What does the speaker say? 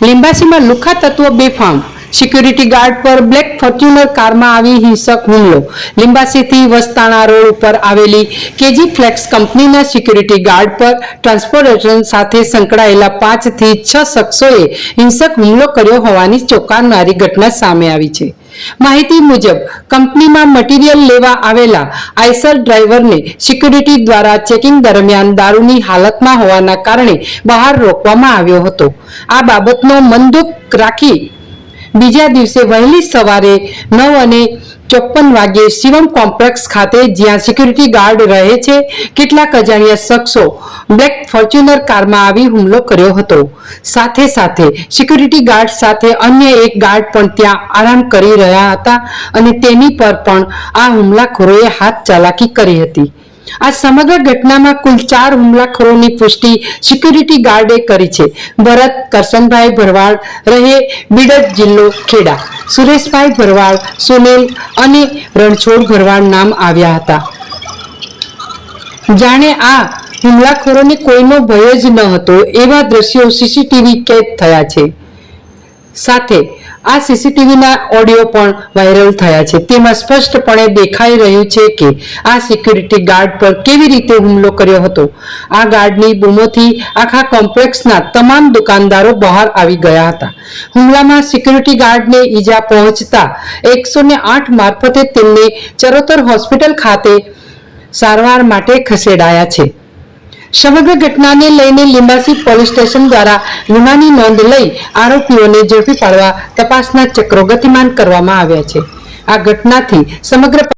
लिंबासीમાં લુખ્ખા તત્વો બેફામ, security guard પર બ્લેક ફોર્ચ્યુનર કારમાં આવી હિંસક હુમલો। લીંબાસીથી વસ્તાણા રોડ ઉપર આવેલી કેજી ફ્લેક્સ કંપનીના સિક્યુરિટી ગાર્ડ પર ટ્રાન્સપોર્ટેશન સાથે સંકળાયેલા 5 થી 6 શખ્સોએ હિંસક હુમલો કર્યો હોવાની ચોંકાવનારી ઘટના સામે આવી છે। માહિતી મુજબ કંપનીમાં મટીરીયલ લેવા આવેલા આઈસર ડ્રાઈવરને સિક્યુરિટી દ્વારા ચેકિંગ દરમિયાન દારૂની હાલતમાં હોવાના કારણે બહાર રોકવામાં આવ્યો હતો। આ બાબતનો મનદુખ રાખી બીજા દિવસે વહેલી સવારે 9:54 વાગ્યે શિવમ કોમ્પ્લેક્સ ખાતે જ્યાં સિક્યુરિટી ગાર્ડ રહે છે કેટલાક અજાણ્યા શખ્સો બ્લેક ફોર્ચ્યુનર કારમાં આવી હુમલો કર્યો હતો। સાથે સાથે સિક્યુરિટી ગાર્ડ સાથે અન્ય એક ગાર્ડ પણ ત્યાં આરામ કરી રહ્યા હતા અને તેની પર પણ આ હુમલાખોરોએ હાથ ચાલાકી કરી હતી। આ સમગ્ર ઘટનામાં કુલ 4 હુમલાખોરોની પુષ્ટિ સિક્યુરિટી ગાર્ડે કરી છે। ભરત કરશનભાઈ ભરવાડ રહે બીડર જિલ્લો ખેડા, સુરેશભાઈ ભરવાડ, સુનિલ અને રણછોડ ભરવાડ નામ આવ્યા હતા। જાણે આ હુમલાખોરોને કોઈનો ભય જ ન હતો એવા દ્રશ્યો સીસીટીવી કેદ થયા છે। સાથે આ સીસીટીવીના ઓડિયો પણ વાયરલ થયા છે। તેમાં સ્પષ્ટપણે દેખાઈ રહ્યું છે કે આ સિક્યુરિટી ગાર્ડ પર કેવી રીતે હુમલો કર્યો હતો। આ ગાર્ડની બૂમોથી આખા કોમ્પ્લેક્સના તમામ દુકાનદારો બહાર આવી ગયા હતા। હુમલામાં સિક્યુરિટી ગાર્ડને ઈજા પહોંચતા 108 મારફતે તેમને ચરોતર હોસ્પિટલ ખાતે સારવાર માટે ખસેડાયા છે। સમગ્ર ઘટનાને લઈને લીંબાસી પોલીસ સ્ટેશન દ્વારા ગુનાની નોંધ લઈ આરોપીઓને ઝડપી પાડવા તપાસના ચક્રો ગતિમાન કરવામાં આવ્યા છે। આ ઘટનાથી સમગ્ર